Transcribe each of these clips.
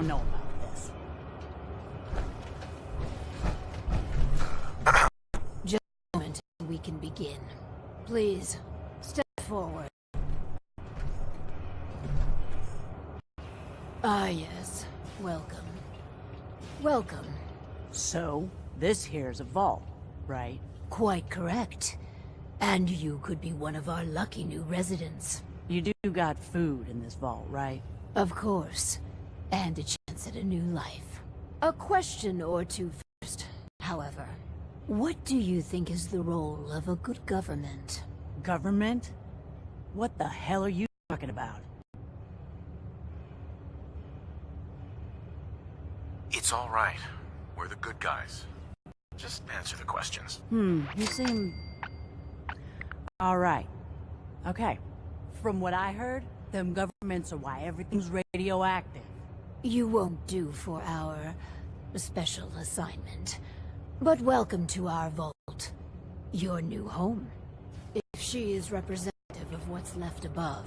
don't know about this. Just a moment and we can begin. Please, step forward. Ah, yes. Welcome. Welcome. So, this here's a vault, right? Quite correct. And you could be one of our lucky new residents. You do got food in this vault, right? Of course. And a chance at a new life. A question or two first, however. What do you think is the role of a good government? Government? What the hell are you talking about? It's all right. We're the good guys. Just answer the questions. You seem... Alright. Okay. From what I heard, them governments are why everything's radioactive. You won't do for our special assignment. But welcome to our vault. Your new home. If she is representative of what's left above,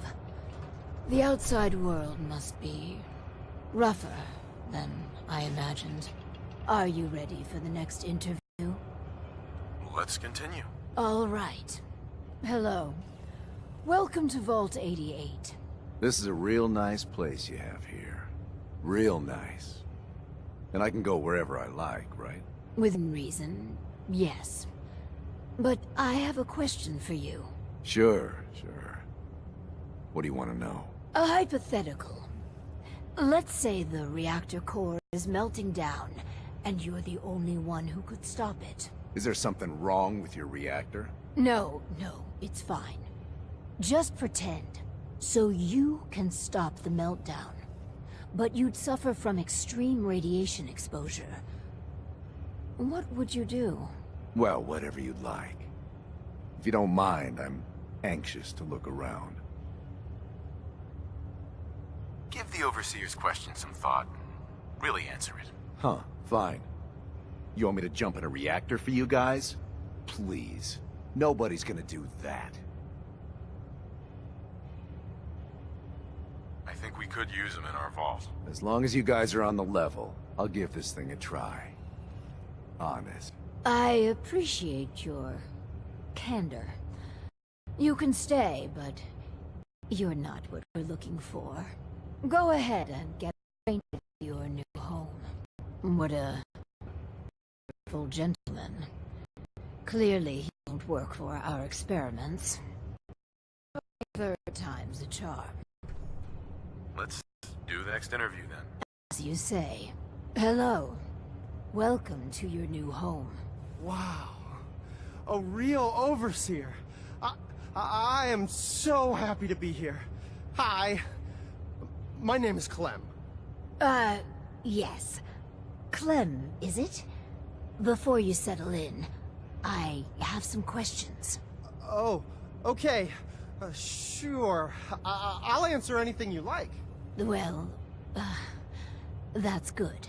the outside world must be rougher than I imagined. Are you ready for the next interview? Let's continue. All right. Hello. Welcome to Vault 88. This is a real nice place you have here. Real nice. And I can go wherever I like, right? Within reason, yes. But I have a question for you. Sure. What do you want to know? A hypothetical. Let's say the reactor core is melting down, and you're the only one who could stop it. Is there something wrong with your reactor? No, it's fine. Just pretend, so you can stop the meltdown. But you'd suffer from extreme radiation exposure. What would you do? Well, whatever you'd like. If you don't mind, I'm anxious to look around. Give the Overseer's question some thought. Really answer it. Huh, fine. You want me to jump in a reactor for you guys? Please. Nobody's gonna do that. I think we could use him in our vault. As long as you guys are on the level, I'll give this thing a try. Honest. I appreciate your candor. You can stay, but you're not what we're looking for. Go ahead and get acquainted with your new home. What a wonderful gentleman. Clearly he won't work for our experiments. Third time's a charm. Let's do the next interview then. As you say. Hello. Welcome to your new home. Wow. A real overseer. I am so happy to be here. Hi. My name is Clem. Yes. Clem, is it? Before you settle in, I have some questions. Oh, okay. Sure. I'll answer anything you like. Well, that's good.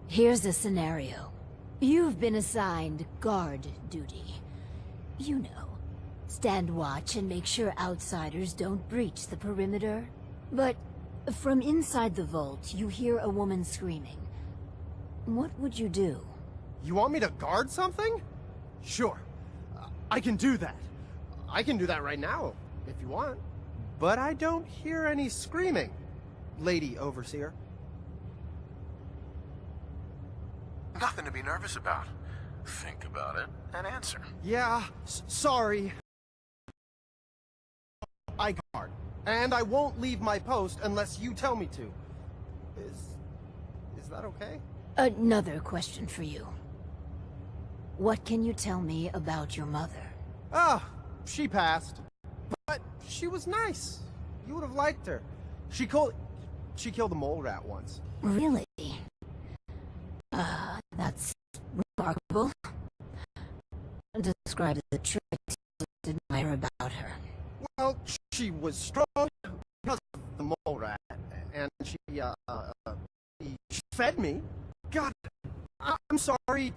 Here's a scenario. You've been assigned guard duty. You know, stand watch and make sure outsiders don't breach the perimeter. But from inside the vault, you hear a woman screaming. What would you do? You want me to guard something? Sure. I can do that. I can do that right now, if you want. But I don't hear any screaming, Lady Overseer. Nothing to be nervous about. Think about it and answer. Yeah, sorry. I guard. And I won't leave my post unless you tell me to. Is that okay? Another question for you. What can you tell me about your mother? Ah, she passed. But she was nice. You would have liked her. She killed a mole rat once. Really? That's remarkable. Describe the traits you admire about her. Well, she was strong because of the mole rat, and she fed me. God, I'm sorry.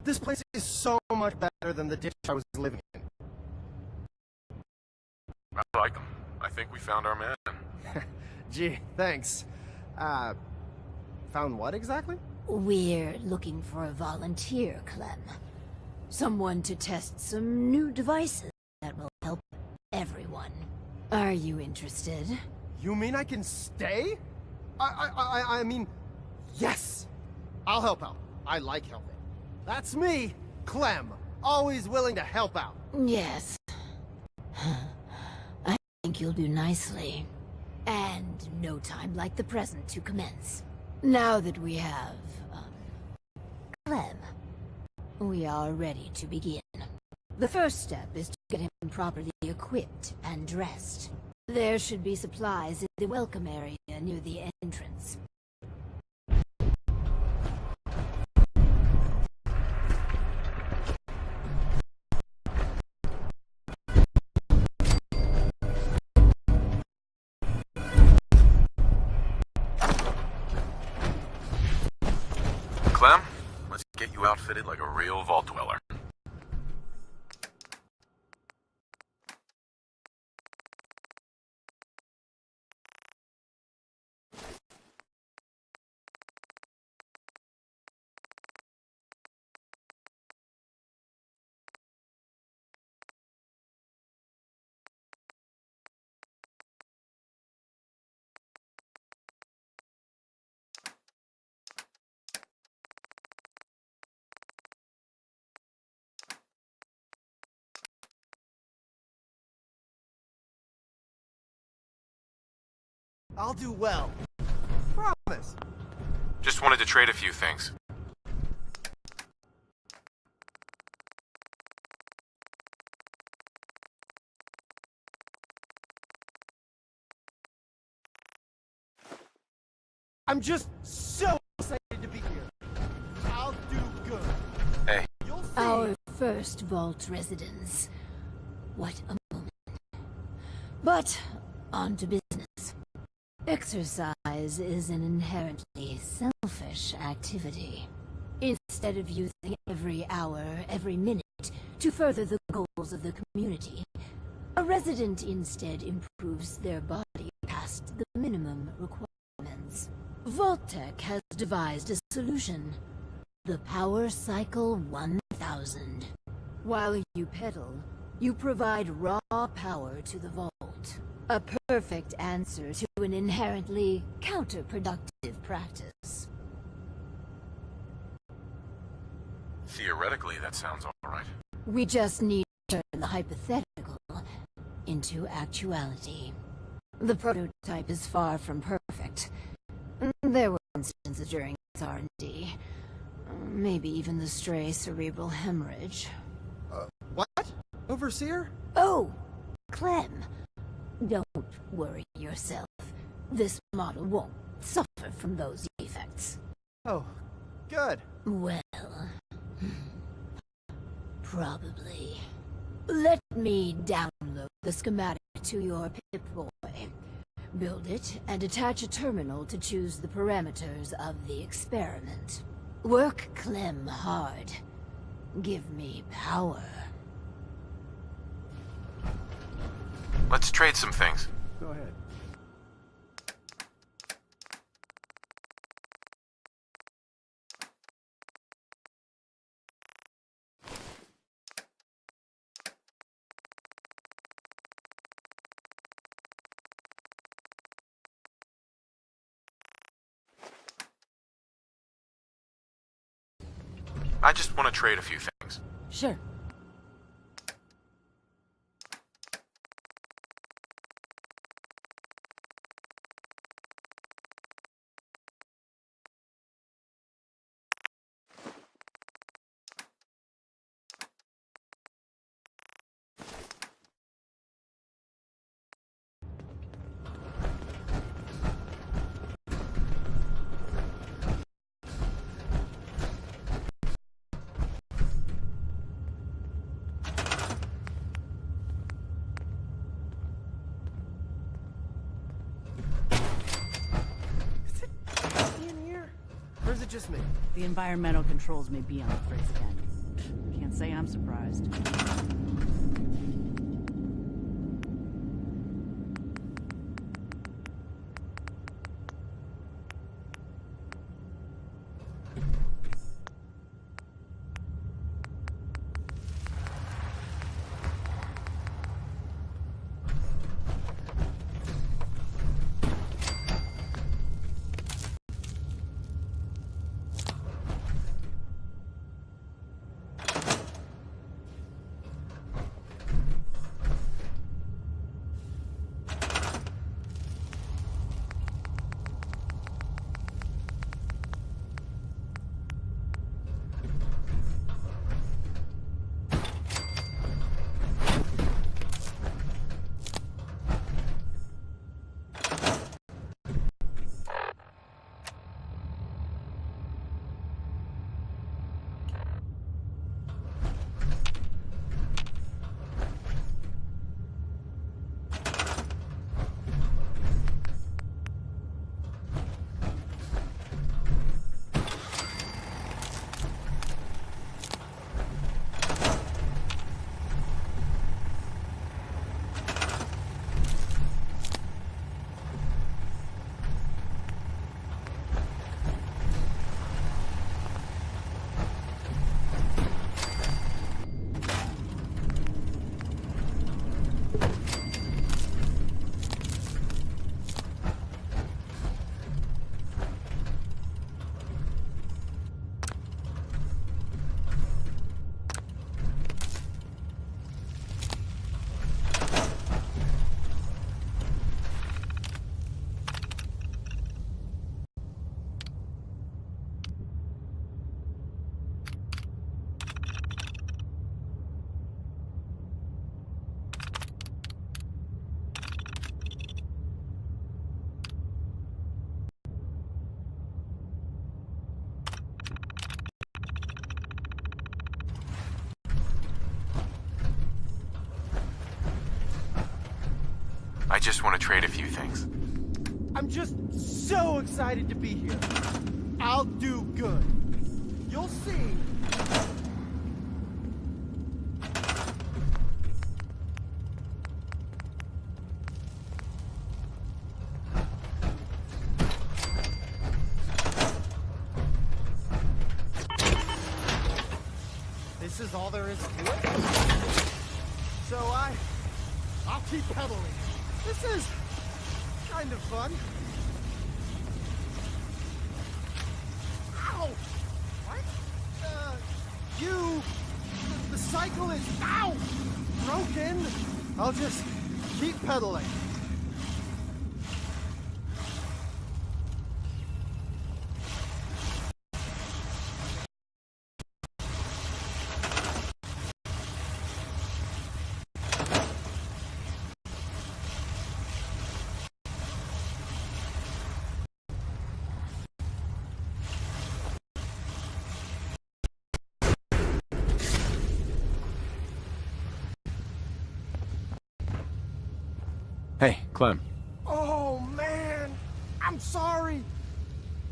This place is so much better than the ditch I was living in. I like him. I think we found our man. Gee, thanks. Found what exactly? We're looking for a volunteer, Clem. Someone to test some new devices that will help everyone. Are you interested? You mean I can stay? I mean, yes! I'll help out. I like helping. That's me, Clem. Always willing to help out. Yes. I think you'll do nicely. And no time like the present to commence. Now that we have, Clem, we are ready to begin. The first step is to get him properly equipped and dressed. There should be supplies in the welcome area near the entrance. Clem, let's get you outfitted like a real vault dweller. I'll do well. Promise. Just wanted to trade a few things. I'm just so excited to be here. I'll do good. Hey. You'll see. Our first vault residence. What a moment. But, on to business. Exercise is an inherently selfish activity. Instead of using every hour, every minute to further the goals of the community, a resident instead improves their body past the minimum requirements. Vault-tec has devised a solution. The Power Cycle 1000. While you pedal, you provide raw power to the vault. A perfect answer to an inherently counterproductive practice. Theoretically, that sounds alright. We just need to turn the hypothetical into actuality. The prototype is far from perfect. There were instances during its R&D. Maybe even the stray cerebral hemorrhage. What? Overseer? Oh, Clem. Don't worry yourself. This model won't suffer from those effects. Oh, good. Well, probably. Let me download the schematic to your Pip-Boy. Build it and attach a terminal to choose the parameters of the experiment. Work Clem hard. Give me power. Let's trade some things. Go ahead. I just want to trade a few things. Sure. Or is it just me? The environmental controls may be on the fritz again. Can't say I'm surprised. just want to trade a few things. I'm just so excited to be here. I'll do good. You'll see. This is all there is to it? So I'll keep pedaling. This is kind of fun. Ow! What? The cycle is, ow! Broken. I'll just keep pedaling. Hey, Clem. Oh, man! I'm sorry!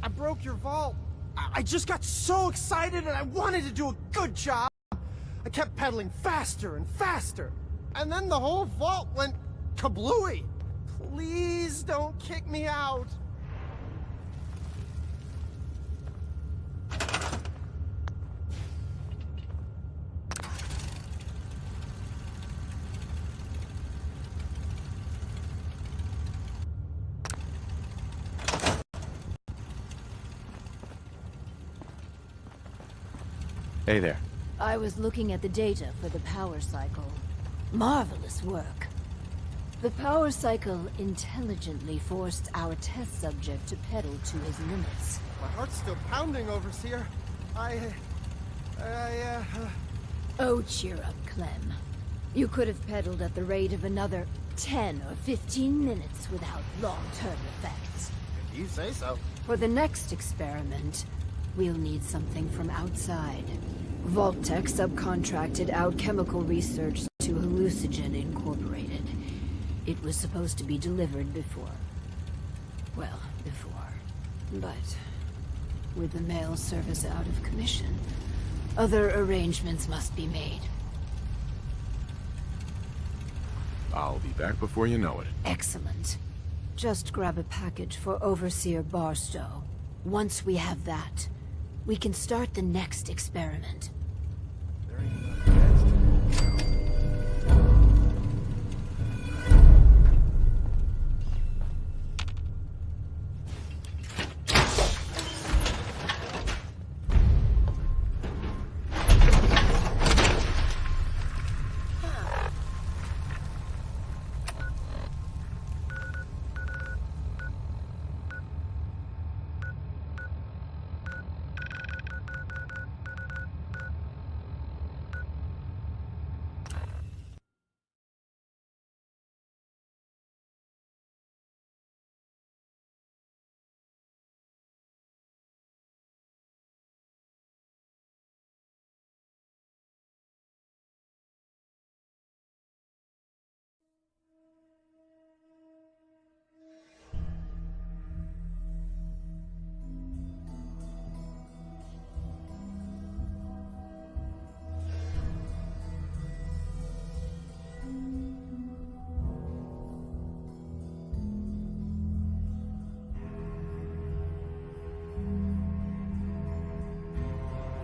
I broke your vault. I just got so excited and I wanted to do a good job. I kept pedaling faster and faster. And then the whole vault went kablooey. Please don't kick me out. Hey there. I was looking at the data for the power cycle. Marvelous work. The power cycle intelligently forced our test subject to pedal to his limits. My heart's still pounding, Overseer. Oh, cheer up, Clem. You could have pedaled at the rate of another 10 or 15 minutes without long-term effects. If you say so. For the next experiment, we'll need something from outside. Vault-tec subcontracted out chemical research to Hallucigen Incorporated. It was supposed to be delivered before. Well, before. But with the mail service out of commission, other arrangements must be made. I'll be back before you know it. Excellent. Just grab a package for Overseer Barstow. Once we have that, we can start the next experiment.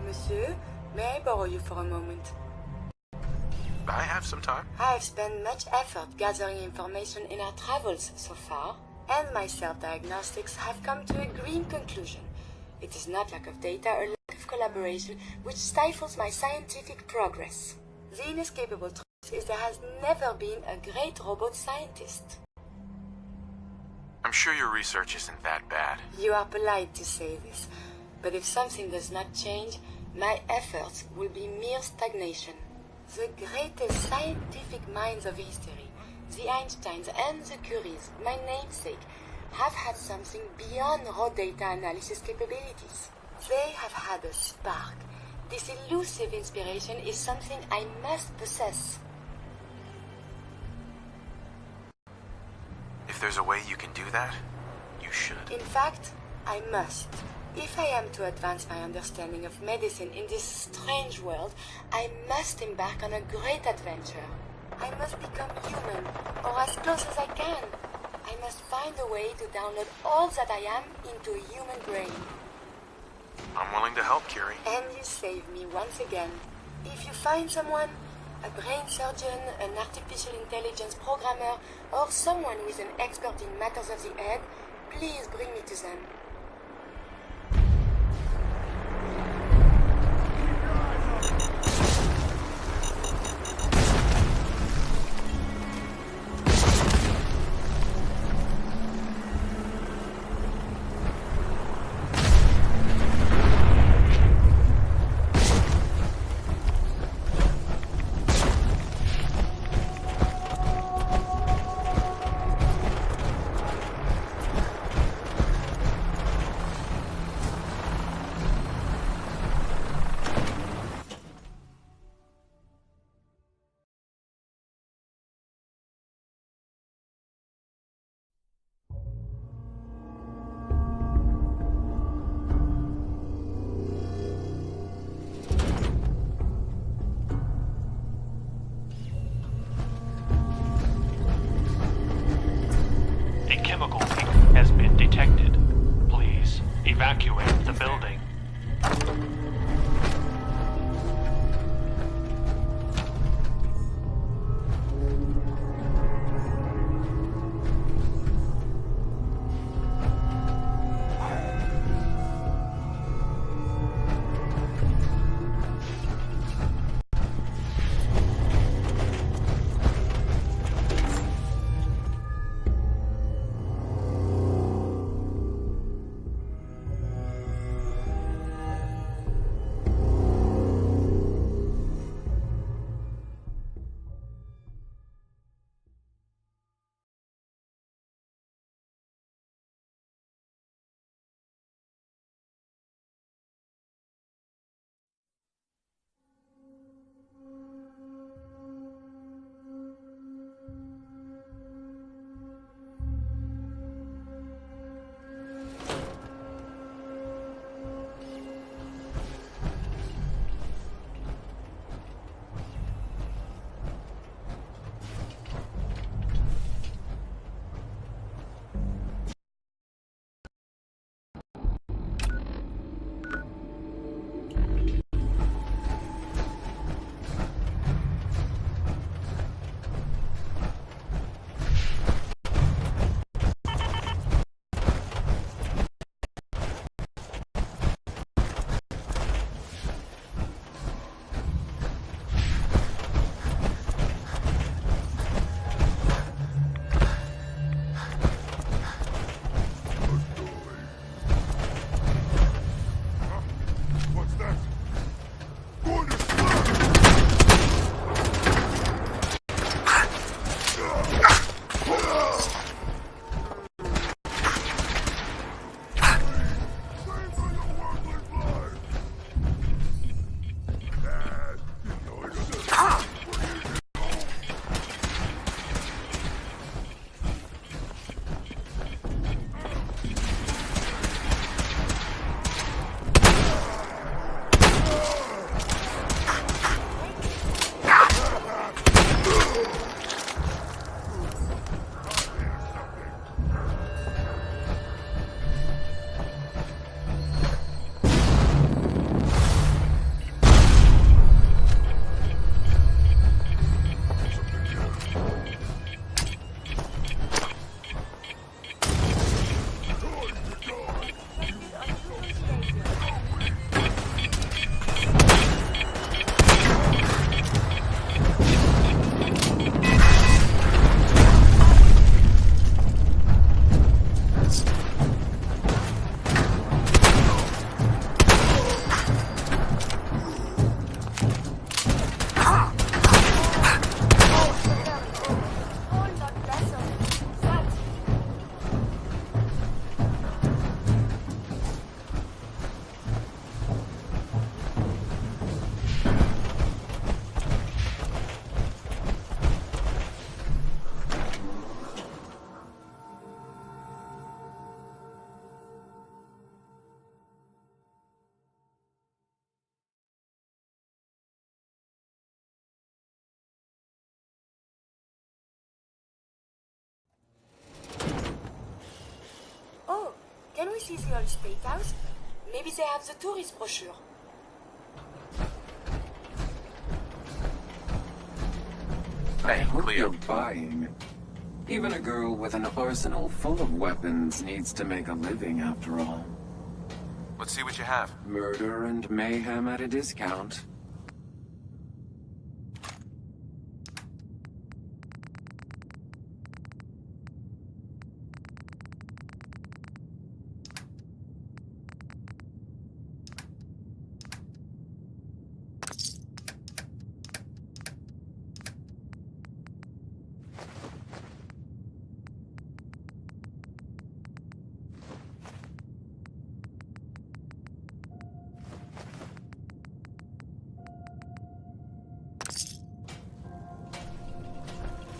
Monsieur, may I borrow you for a moment? I have some time. I've spent much effort gathering information in our travels so far, and my self-diagnostics have come to a green conclusion. It is not lack of data or lack of collaboration which stifles my scientific progress. The inescapable truth is there has never been a great robot scientist. I'm sure your research isn't that bad. You are polite to say this, but if something does not change, my efforts will be mere stagnation. The greatest scientific minds of history, the Einsteins and the Curies, my namesake, have had something beyond raw data analysis capabilities. They have had a spark. This elusive inspiration is something I must possess. If there's a way you can do that, you should. In fact, I must. If I am to advance my understanding of medicine in this strange world, I must embark on a great adventure. I must become human, or as close as I can. I must find a way to download all that I am into a human brain. I'm willing to help, Curie. And you save me once again. If you find someone, a brain surgeon, an artificial intelligence programmer, or someone who is an expert in matters of the head, please bring me to them. Can we see the old steakhouse? Maybe they have the tourist brochure. Hey, Hope Cleo. you're buying. Even a girl with an arsenal full of weapons needs to make a living after all. Let's see what you have. Murder and mayhem at a discount.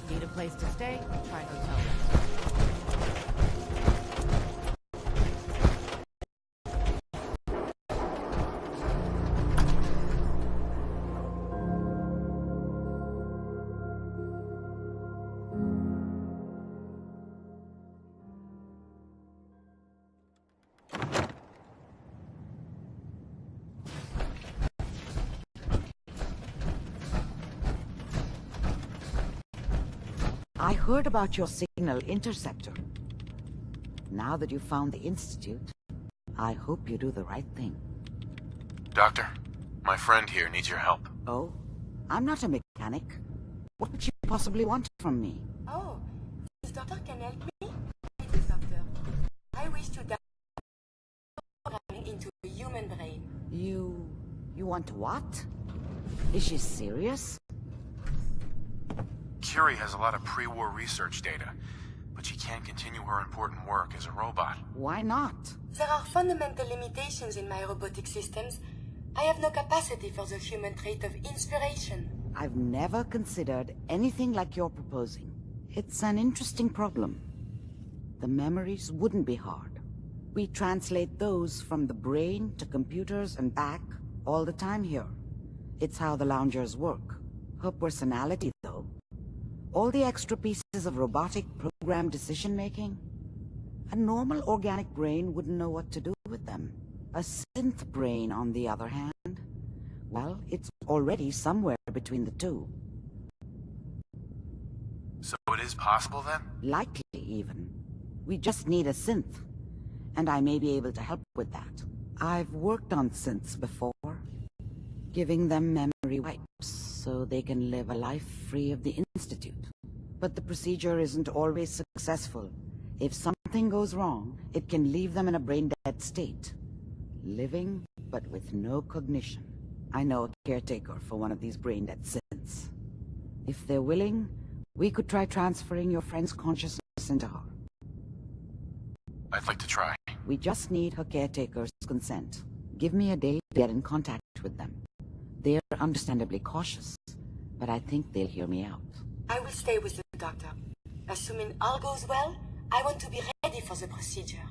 Need a place to stay? Try hotel rest. I heard about your signal interceptor. Now that you've found the Institute, I hope you do the right thing. Doctor, my friend here needs your help. Oh? I'm not a mechanic. What would you possibly want from me? Oh, this doctor can help me? This doctor. I wish to dive programming into a human brain. You want what? Is she serious? Curie has a lot of pre-war research data, but she can't continue her important work as a robot. Why not? There are fundamental limitations in my robotic systems. I have no capacity for the human trait of inspiration. I've never considered anything like you're proposing. It's an interesting problem. The memories wouldn't be hard. We translate those from the brain to computers and back all the time here. It's how the loungers work. Her personality, though. All the extra pieces of robotic program decision-making. A normal organic brain wouldn't know what to do with them. A synth brain, on the other hand, well, it's already somewhere between the two. So it is possible then? Likely, even. We just need a synth. And I may be able to help with that. I've worked on synths before. Giving them memory wipes so they can live a life free of the Institute. But the procedure isn't always successful. If something goes wrong, it can leave them in a brain-dead state. Living, but with no cognition. I know a caretaker for one of these brain-dead synths. If they're willing, we could try transferring your friend's consciousness into her. I'd like to try. We just need her caretaker's consent. Give me a day to get in contact with them. They're understandably cautious, but I think they'll hear me out. I will stay with the doctor. Assuming all goes well, I want to be ready for the procedure.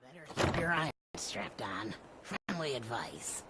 Better keep your eyes strapped on. Friendly advice.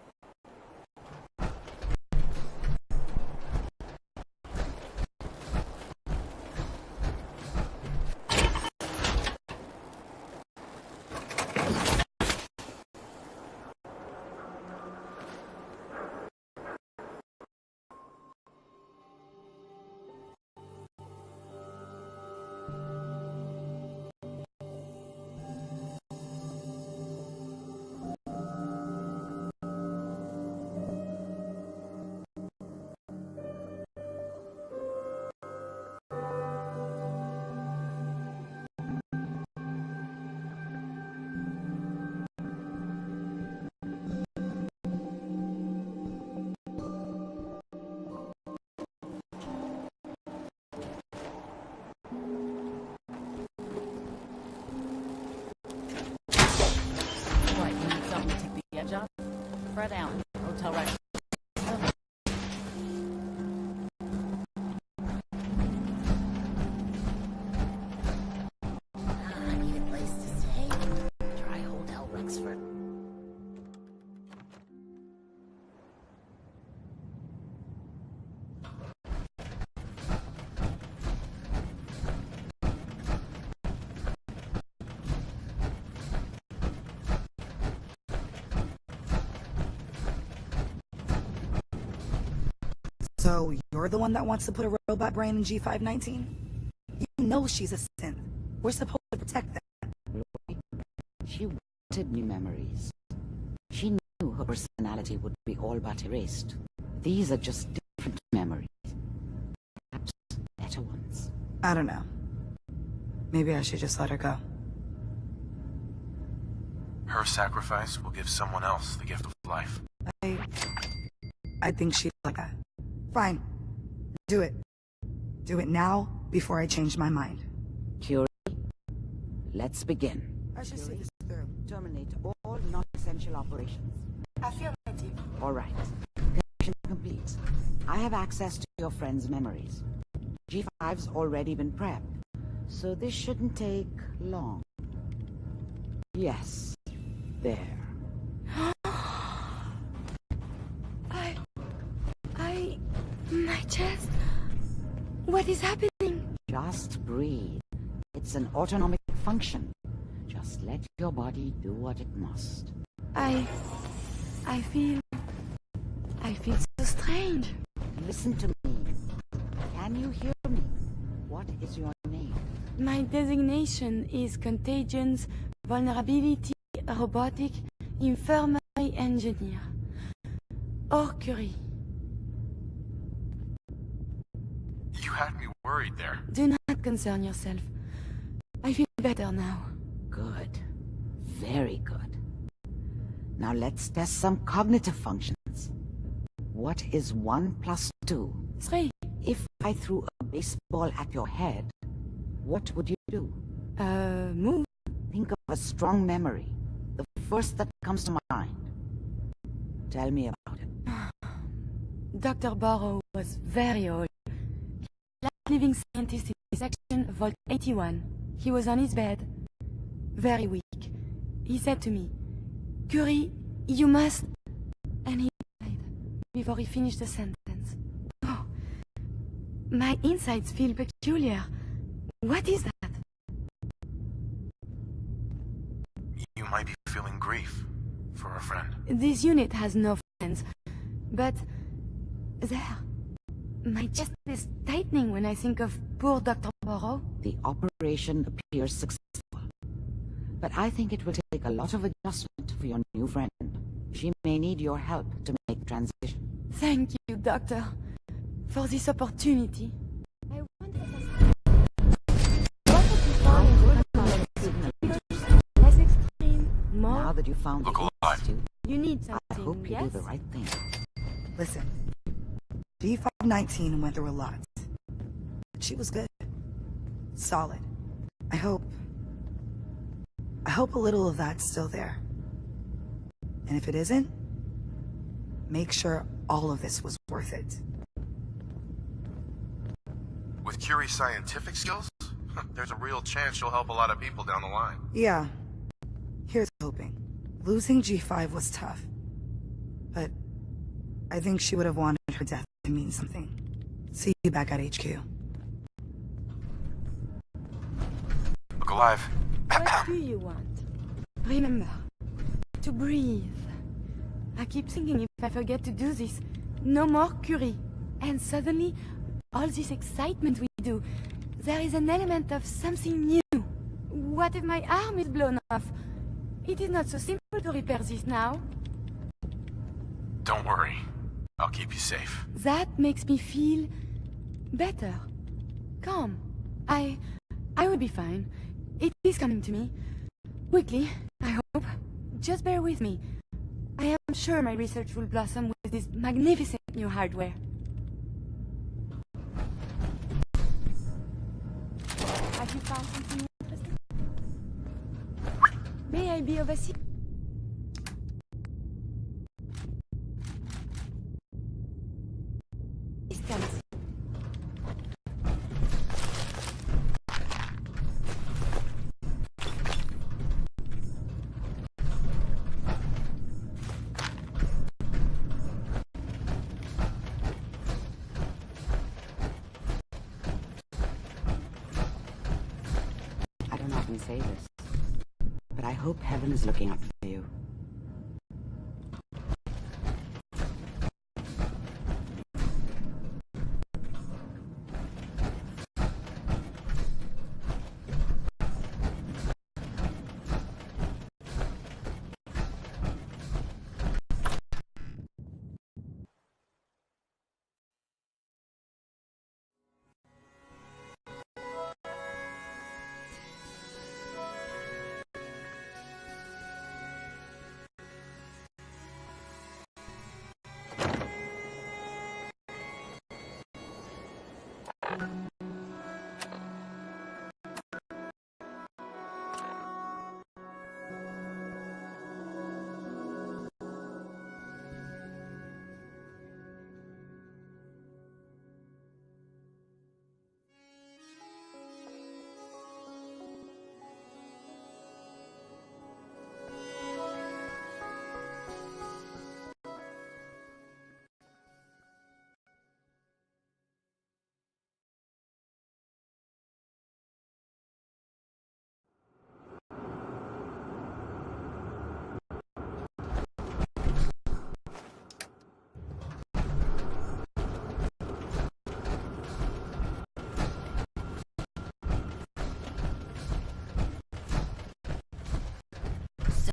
So you're the one that wants to put a robot brain in G519? You know she's a synth. We're supposed to protect them. She wanted new memories. She knew her personality would be all but erased. These are just different memories. Perhaps better ones. I don't know. Maybe I should just let her go. Her sacrifice will give someone else the gift of life. I think she'd like that. Fine. Do it. Do it now, before I change my mind. Curie, let's begin. I should see this through. Terminate all non-essential operations. Affirmative. All right. Connection complete. I have access to your friend's memories. G5's already been prepped, so this shouldn't take long. Yes. There. My chest. What is happening? Just breathe. It's an autonomic function. Just let your body do what it must. I feel so strange. Listen to me. Can you hear me? What is your name? My designation is Contagions, Vulnerability, Robotic, Infirmary Engineer. Or Curie. You had me worried there. Do not concern yourself. I feel better now. Good. Very good. Now let's test some cognitive functions. What is 1 plus 2? 3. If I threw a baseball at your head, what would you do? Move. Think of a strong memory. The first that comes to mind. Tell me about it. Dr. Burrow was very old. Last living scientist in section Vault 81. He was on his bed. Very weak. He said to me, "Curie, you must..." And he died before he finished the sentence. Oh, my insides feel peculiar. What is that? You might be feeling grief for a friend. This unit has no friends. But... there... my chest is tightening when I think of poor Dr. Burrow. The operation appears successful. But I think it will take a lot of adjustment for your new friend. She may need your help to make the transition. Thank you, Doctor, for this opportunity. I wonder less extreme, more... Now that you found Look the alive. institute, You need I something, hope you yes? do the right thing. Listen. G519 went through a lot. She was good. Solid. I hope a little of that's still there. And if it isn't, make sure all of this was worth it. With Curie's scientific skills, there's a real chance she'll help a lot of people down the line. Yeah. Here's hoping. Losing G5 was tough. But I think she would have wanted her death to mean something. See you back at HQ. Look alive. What do you want? Remember, to breathe. I keep thinking if I forget to do this, no more Curie. And suddenly, all this excitement we do, there is an element of something new. What if my arm is blown off? It is not so simple to repair this now. Don't worry. I'll keep you safe. That makes me feel better. Calm. I will be fine. It is coming to me. Quickly, I hope. Just bear with me. I am sure my research will blossom with this magnificent new hardware. Have you found something interesting? May I be of assistance? I don't often say this, but I hope heaven is looking out for you.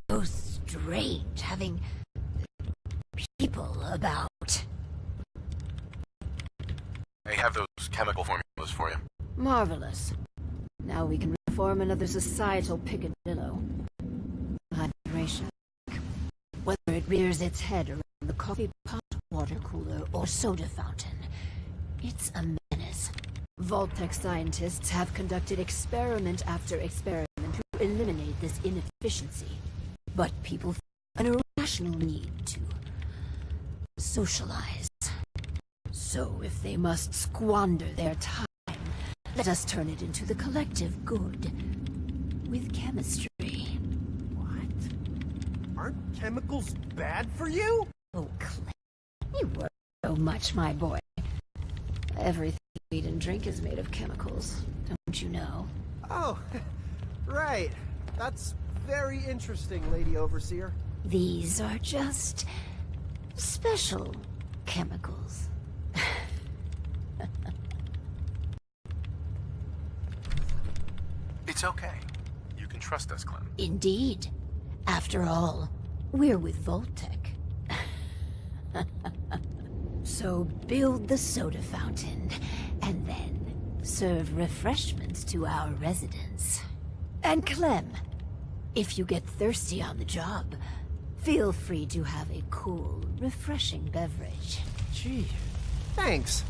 so strange having people about. I have those chemical formulas for you. Marvelous. Now we can reform another societal picadillo. Hydration. Whether it rears its head around the coffee pot, water cooler, or soda fountain, it's a menace. Vault-tec scientists have conducted experiment after experiment to eliminate this inefficiency. But people feel an irrational need to socialize. So if they must squander their time, let us turn it into the collective good with chemistry. What? Aren't chemicals bad for you? Oh, Clem, you worry so much, my boy. Everything we eat and drink is made of chemicals, don't you know? Oh, right. That's very interesting, Lady Overseer. These are just special chemicals. It's okay. You can trust us, Clem. Indeed. After all, we're with vault-tec. So build the soda fountain, and then serve refreshments to our residents. And Clem, if you get thirsty on the job, feel free to have a cool, refreshing beverage. Gee, thanks.